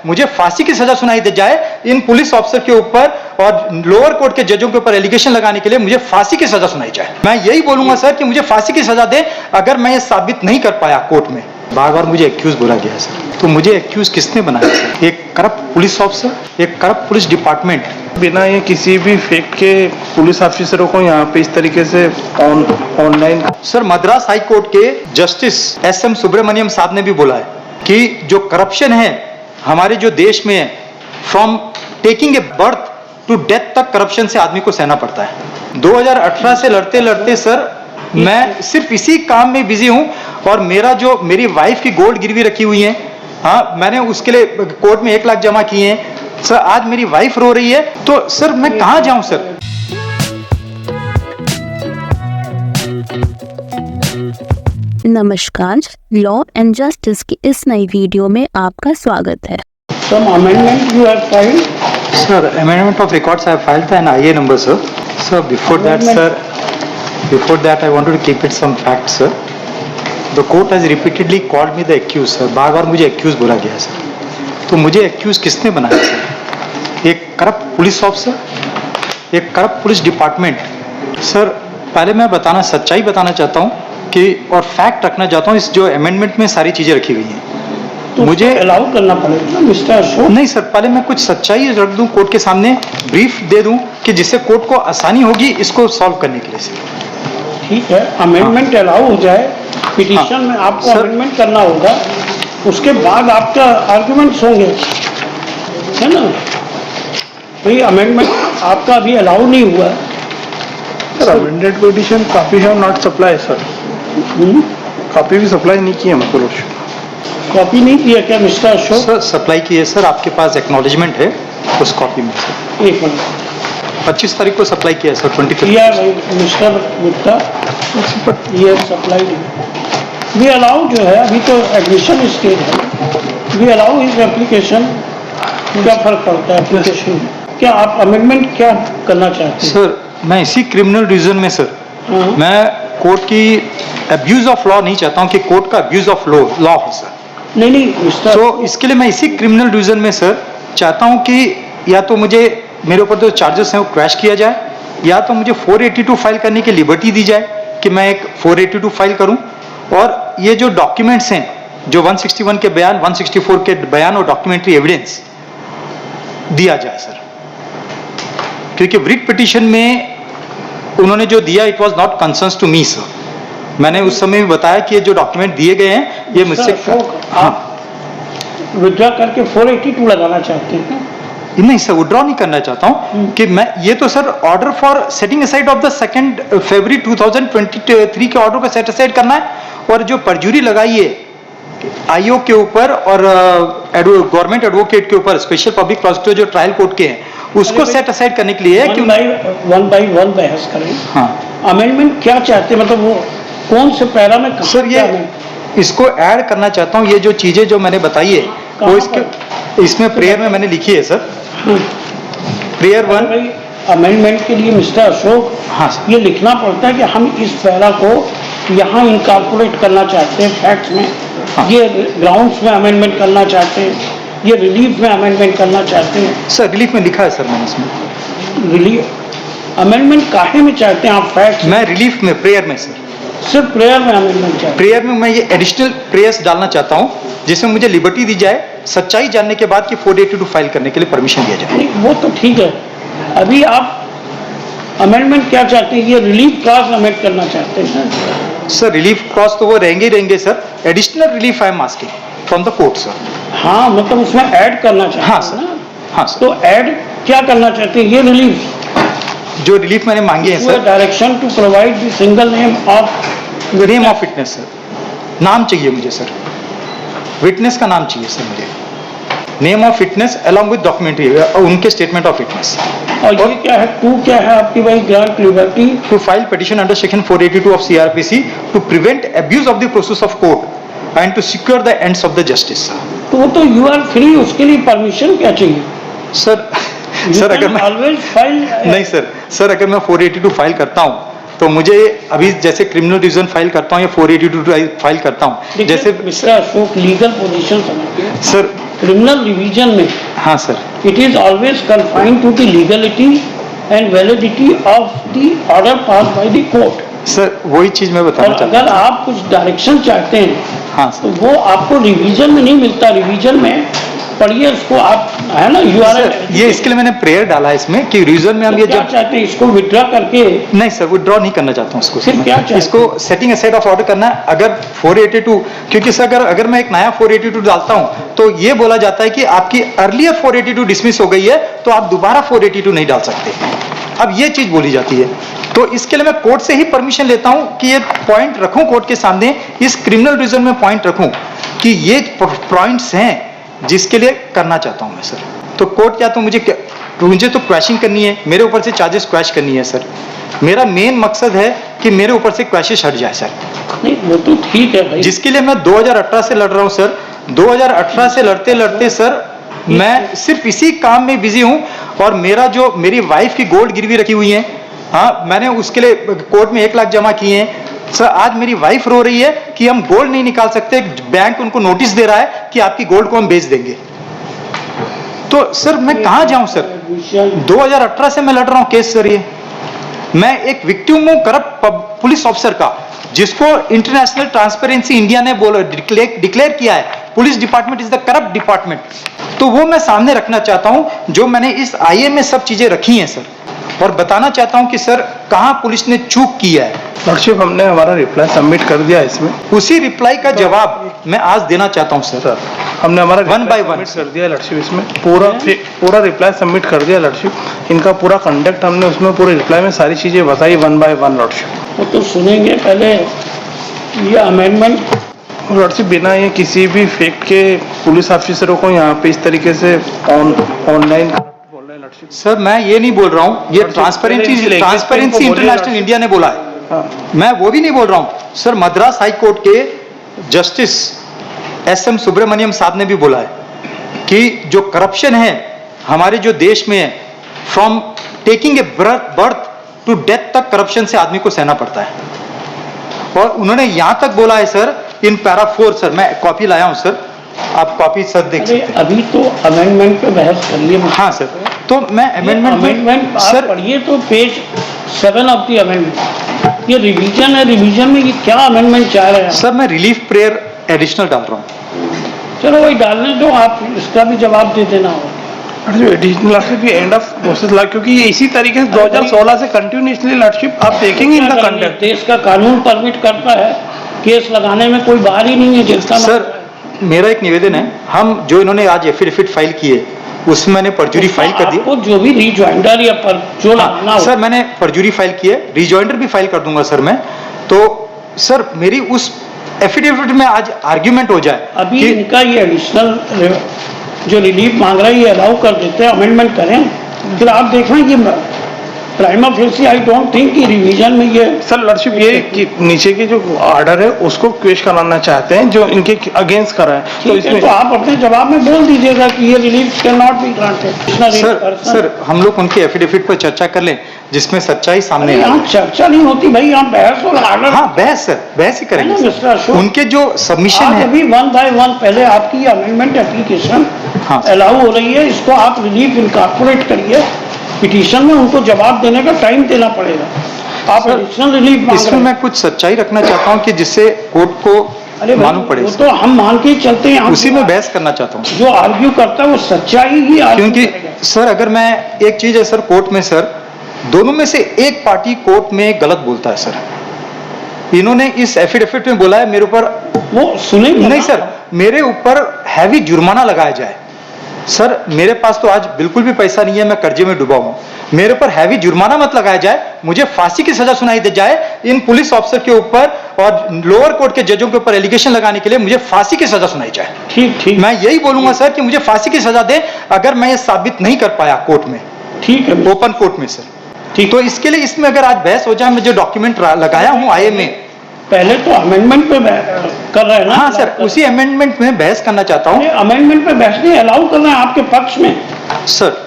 मुझे फांसी की सजा सुनाई दे जाए इन पुलिस ऑफिसर के ऊपर और लोअर कोर्ट के जजों के ऊपर एलिगेशन लगाने के लिए मुझे फांसी की सजा सुनाई जाए। मैं यही बोलूंगा सर कि मुझे फांसी की सजा दे अगर मैं ये साबित नहीं कर पाया कोर्ट में। बार बार मुझे एक्यूज बोला गया सर, तो मुझे एक्यूज किसने बनाया सर? एक करप्ट पुलिस ऑफिसर, एक करप्ट पुलिस डिपार्टमेंट। बिना ये किसी भी फैक्ट के पुलिस ऑफिसरों को यहाँ पे इस तरीके से online. Sir Madras high court के जस्टिस SM सुब्रमण्यम साहब ने भी बोला है कि जो करप्शन है हमारे जो देश में है, from taking a birth to death तक करप्शन से आदमी को सहना पड़ता है। 2018 से लड़ते लड़ते सर मैं सिर्फ इसी काम में बिजी हूं और मेरी वाइफ की गोल्ड गिरवी रखी हुई है। हाँ, मैंने उसके लिए कोर्ट में 1 लाख जमा किए हैं सर। आज मेरी वाइफ रो रही है तो सर मैं कहां जाऊं सर? नमस्कार, लॉ एंड जस्टिस की इस नई वीडियो में आपका स्वागत है। Some amendment you have filed? Sir, amendment of records I have filed an IA number, sir. Sir, before that, I wanted to keep it some facts, sir. The court has repeatedly called me the accused, sir. बार-बार मुझे accused बोला गया है, sir. तो मुझे accused किसने बनाया, sir? एक करप्ट पुलिस ऑफिसर, एक करप्ट पुलिस डिपार्टमेंट। सर, पहले मैं सच्चाई बताना चाहता हूँ कि और फैक्ट रखना चाहता हूँ। इस जो अमेंडमेंट में सारी चीजें रखी गई हैं, तो मुझे अलाउ करना पड़ेगा मिस्टर अशोक। नहीं सर, पहले मैं कुछ सच्चाई रख दूं कोर्ट के सामने, ब्रीफ दे दूं कि जिससे कोर्ट को आसानी होगी इसको सॉल्व करने के लिए सर। ठीक है, अमेंडमेंट अलाउ हो जाए, पिटीशन में आपको अमेंडमेंट करना होगा, उसके बाद आपका आर्गुमेंट्स होंगे, है ना? भाई अमेंडमेंट आपका अभी अलाउ नहीं हुआ है sir. Amended petition copy have not supply sir. Copy भी सप्लाई नहीं की है हमको लोग। कॉपी नहीं किया क्या मिस्टर अशोक? सर सप्लाई की है सर, आपके पास एक्नॉलेजमेंट है उस कॉपी में सर। 1 मिनट। 25 तारीख को सप्लाई किया है सर, 25 किया भाई मिस्टर गुप्ता, ये सप्लाई वी अलाउ जो है, अभी तो एडमिशन स्टेज है, वी अलाउ इस एप्लीकेशन। क्या फर्क पड़ता है एप्लीकेशन में? क्या आप अमेंडमेंट क्या करना चाहते हैं? सर मैं इसी क्रिमिनल डिवीजन में सर, मैं कोर्ट की अब्यूज ऑफ लॉ नहीं चाहता हूँ कि कोर्ट का अब्यूज ऑफ लॉ हो सर। नहीं मिस्टर, तो इसके लिए मैं इसी क्रिमिनल डिवीजन में सर चाहता हूं कि या तो मुझे मेरे ऊपर जो चार्जेस हैं वो क्रैश किया जाए, या तो मुझे 482 फाइल करने की लिबर्टी दी जाए कि मैं एक 482 फाइल करूं, और ये जो डॉक्यूमेंट्स हैं, जो 161 के बयान, 164 के बयान और डॉक्यूमेंट्री एविडेंस दिया जाए सर। क्योंकि रिट पिटीशन में उन्होंने जो दिया, it was not concerns to me sir. मैंने उस समय भी बताया कि ये जो डॉक्यूमेंट दिए गए हैं ये मुझसे विड्रॉ करके 482 लगाना चाहते हैं? नहीं सर, विड्रॉ नहीं करना चाहता हूं कि मैं ये तो sir order for setting aside of the 2 फरवरी 2023 के ऑर्डर को सेट असाइड करना है, और जो परजुरी लगाई है आईओ के ऊपर और गवर्नमेंट एडवोकेट के ऊपर, स्पेशल पब्लिक प्रोसिक्यूटर जो ट्रायल कोर्ट के हैं, उसको सेट असाइड करने के लिए है कि 1 by 1 बहस करें। हाँ, अमेंडमेंट क्या चाहते हैं, मतलब वो कौन से पैरा में सर ये इसको ऐड करना चाहता हूँ। ये जो चीजें जो मैंने बताई है वो इसमें प्रेयर में मैंने लिखी है सर। प्रेयर 1 अमेंडमेंट के लिए मिस्टर अशोक, हाँ सर, ये लिखना पड़ता है कि हम इस पैरा को यहाँ इनकॉर्पोरेट करना चाहते हैं फैक्ट्स में, हाँ। ये ग्राउंड्स में अमेंडमेंट करना चाहते हैं, ये रिलीफ में अमेंडमेंट करना चाहते हैं। सर रिलीफ में लिखा है सर मैंने इसमें। रिलीफ अमेंडमेंट काहे में चाहते हैं आप फैक्ट्स? मैं रिलीफ में, प्रेयर में सर, सिर्फ प्रेयर में अमेंडमेंट चाहते? प्रेयर में मैं ये एडिशनल प्रेयर्स डालना चाहता हूँ जिसमें मुझे लिबर्टी दी जाए, सच्चाई जानने के बाद कि 482 फाइल करने के लिए परमिशन दिया जाए। नहीं, वो तो ठीक है। अभी आप अमेंडमेंट क्या चाहते हैं? ये रिलीफ क्लॉज अमेंड करना चाहते हैं सर। रिलीफ क्लॉज तो वो रहेंगे ही रहेंगे sir, additional relief I am asking from the court sir. हाँ, मतलब उसमें ऐड करना चाहते हैं। हाँ सर, ना? हाँ सर। तो ऐड क्या करना चाहते हैं? ये रिलीफ, जो रिलीफ मैंने मांगी है sir, direction to provide the single name of witness sir, नाम चाहिए मुझे सर, विटनेस का नाम चाहिए सर मुझे, name of witness along with documentary, उनके स्टेटमेंट ऑफ विटनेस। और ये क्या है, क्या है आपकी भाई? Grant liberty to file petition under section 482 of CRPC to prevent abuse of the process of court and to secure the ends of the justice. तो वो तो यू आर फ्री, उसके लिए परमिशन क्या चाहिए सर? सर अगर मैं always file नहीं सर अगर मैं 482 फाइल करता हूँ तो मुझे अभी जैसे क्रिमिनल डिवीजन फाइल करता हूँ या 482 फाइल करता हूँ, जैसे मिस्टर अशोक लीगल पोजीशन समझिए सर क्रिमिनल रिवीजन में हाँ sir, it is always confined to the legality and validity of the order passed by the court. Sir वही चीज मैं और बताना चाहता अगर आप कुछ डायरेक्शन चाहते हैं हूँ। हाँ तो सर, वो आपको रिवीजन में नहीं मिलता। रिवीजन में पढ़िए उसको आप, है ना, यू आर सर ये इसके लिए मैंने प्रेयर डाला है इसमें कि रीजन में हम ये क्या जब चाहते हैं, इसको विड्रॉ करके नहीं सर विड्रॉ नहीं करना चाहता हूँ इसको फिर सर, क्या चाहते हैं? इसको सेटिंग असाइड ऑफ ऑर्डर करना है। अगर 482 क्योंकि सर अगर मैं एक नया 482 डालता हूँ तो ये बोला जाता है कि आपकी अर्लियर 482 डिसमिस हो गई है तो आप दोबारा 482 नहीं डाल सकते। अब ये चीज बोली जाती है, तो इसके लिए मैं कोर्ट से ही परमिशन लेता हूं कि ये पॉइंट रखूं कोर्ट के सामने, इस क्रिमिनल रीजन में पॉइंट रखूं कि ये पॉइंट्स हैं जिसके लिए करना चाहता हूं मैं सर। तो कोर्ट क्या, तो मुझे तो क्रैशिंग करनी है, मेरे ऊपर से चार्जेस क्रैश करनी है सर। मेरा मेन मकसद है कि मेरे ऊपर से क्रैशेस हट जाए सर, नहीं वो तो ठीक है भाई, जिसके लिए मैं 2018 से लड़ रहा हूं सर। 2018 से लड़ते लड़ते सर मैं सिर्फ इसी काम में बिजी हूं, और मेरी वाइफ की गोल्ड गिरवी रखी हुई है, हाँ मैंने उसके लिए कोर्ट में 1 लाख जमा किए हैं सर। आज मेरी वाइफ रो रही है कि हम गोल्ड नहीं निकाल सकते, बैंक उनको नोटिस दे रहा है कि आपकी गोल्ड को हम बेच देंगे। तो सर मैं कहां जाऊं सर, 2018 से मैं लड़ रहा हूं केस सर। ये मैं एक विक्टिम हूं करप्ट पुलिस ऑफिसर का, जिसको इंटरनेशनल ट्रांसपेरेंसी इंडिया ने डिक्लेयर किया है police department is the corrupt department. तो वो मैं सामने रखना चाहता हूं, जो मैंने इस आईए में सब चीजें रखी हैं सर, और बताना चाहता हूं कि सर कहां पुलिस ने चूक किया है। लॉर्डशिप हमने हमारा रिप्लाई सबमिट कर दिया है इसमें, उसी रिप्लाई का जवाब मैं आज देना चाहता हूं सर। हमने हमारा One by one. सबमिट कर दिया लॉर्डशिप, इसमें पूरा रिप्लाई सबमिट कर दिया लॉर्डशिप। इनका पूरा कंडक्ट हमने उसमें पूरे रिप्लाई में सारी चीजें बताई 1 by 1 लॉर्डशिप। वो तो सुनेंगे पहले ये अमेंडमेंट। लॉर्डशिप बिना ये किसी भी फैक्ट के पुलिस ऑफिसरों को यहाँ पे इस तरीके से ऑनलाइन बोल रहे हैं लॉर्डशिप। सर मैं ये नहीं बोल रहा हूं, ये ट्रांसपेरेंसी इंटरनेशनल इंडिया ने बोला है, हाँ। मैं वो भी नहीं बोल रहा हूं सर। मद्रास हाई कोर्ट के जस्टिस SM सुब्रमण्यम साहब ने भी बोला है कि जो करप्शन है हमारे जो देश में है, from taking a birth to death तक करप्शन से आदमी को सहना पड़ता है। और उन्होंने यहां तक बोला है सर इन पैरा 4 सर, मैं कॉपी लाया हूं सर, आप कॉपी सर देख अरे सकते हैं। अभी तो अमेंडमेंट पे बहस करिए। हाँ सर, तो मैं अमेंडमेंट आप सर पढ़िए तो पेज 7 ऑफ द अमेंडमेंट, ये रिवीजन है, रिवीजन में ये क्या अमेंडमेंट चाह रहे हैं? सर मैं रिलीफ प्रेयर एडिशनल डाल रहा हूं। चलो वही डालने दो, आप इसका भी जवाब दे देना हो। जो एडिशनल लॉर्डशिप ये एंड ऑफ प्रोसेस ला, क्योंकि ये इसी तरीके से 2016 से कंटिन्यूसली लॉर्डशिप आप देखेंगे इनका कंडक्ट। देश का कानून परमिट करता है, केस लगाने में कोई बाहर ही नहीं है जिसका सर मेरा एक निवेदन है, हम जो इन्होंने आज एफिडेविट फाइल किए उसमें मैंने परजुरी फाइल कर दी। आपको जो भी रिजॉइंडर या जो लगाना हो सर मैंने परजुरी फाइल की है, रिजॉइंडर भी फाइल कर दूंगा सर मैं। तो सर मेरी उस एफिडेविट में आज आर्ग्यूमेंट हो जाए अभी कि इनका ये एडिशनल जो रिलीफ मांग रहा है ये अलाउ कर देते हैं, अमेंडमेंट करें, फिर आप देखें ये prima facie I don't think कि रिवीजन में ये सर लॉर्डशिप ये कि नीचे के जो ऑर्डर है उसको क्वेश कराना चाहते हैं जो इनके अगेंस्ट करा है, तो ठीक है, इसमें तो आप अपने जवाब में बोल दीजिएगा कि ये relief can not be granted. Sir हम लोग उनके एफिडेविट पर चर्चा कर लें जिसमें सच्चाई सामने आए। यहाँ चर्चा नहीं होती भाई, यहाँ बहस और आर्डर। हाँ बहस सर, बहस ही है ना, करेंगे मिस्टर सर। अशोक? उनके जो सबमिशन आज है अभी 1 by 1 पहले आपकी अमेंडमेंट एप्लीकेशन हाँ। अलाउ हो रही है, इसको आप रिलीफ इनकॉर्पोरेट करिए, पिटीशन में उनको जवाब देने का टाइम देना पड़ेगा। आप सर, एडिशनल रिलीफ मांग इसमें रहे हैं। मैं कुछ सच्चाई रखना चाहता हूँ कि जिससे कोर्ट को अरे भाई, मालूम पड़े वो सर। तो हम मान के ही चलते हैं, उसी में बहस करना चाहता हूँ जो आर्ग्यू करता है वो सच्चाई ही आर्ग्यू क्योंकि करेगा। सर अगर मैं एक चीज है सर, कोर्ट में सर दोनों में से एक पार्टी कोर्ट में गलत बोलता है सर। इन्होंने इस एफिडेविट में बोला है मेरे ऊपर, वो सुनेंगे नहीं ना। सर, मेरे ऊपर हैवी जुर्माना लगाया जाए। सर मेरे पास तो आज बिल्कुल भी पैसा नहीं है, मैं कर्जे में डूबा हूं, मेरे ऊपर हैवी जुर्माना मत लगाया जाए, मुझे फांसी की सजा सुनाई दे जाए इन पुलिस ऑफिसर के ऊपर, और लोअर कोर्ट के जजों के ऊपर एलिगेशन लगाने के लिए मुझे फांसी की सजा सुनाई जाए। ठीक ठीक मैं यही बोलूंगा सर कि मुझे फांसी की सजा दे अगर मैं ये साबित नहीं कर पाया कोर्ट में, ठीक है ओपन कोर्ट में सर। ठीक। तो इसके लिए इसमें अगर आज बहस हो जाए, मैं जो डॉक्यूमेंट लगाया हूं आईए में, पहले तो अमेंडमेंट पे कर रहे हैं ना। हाँ सर उसी अमेंडमेंट में बहस करना चाहता हूं अमेंडमेंट पे बहस नहीं, अलाउ कर रहे हैं आपके पक्ष में। सर।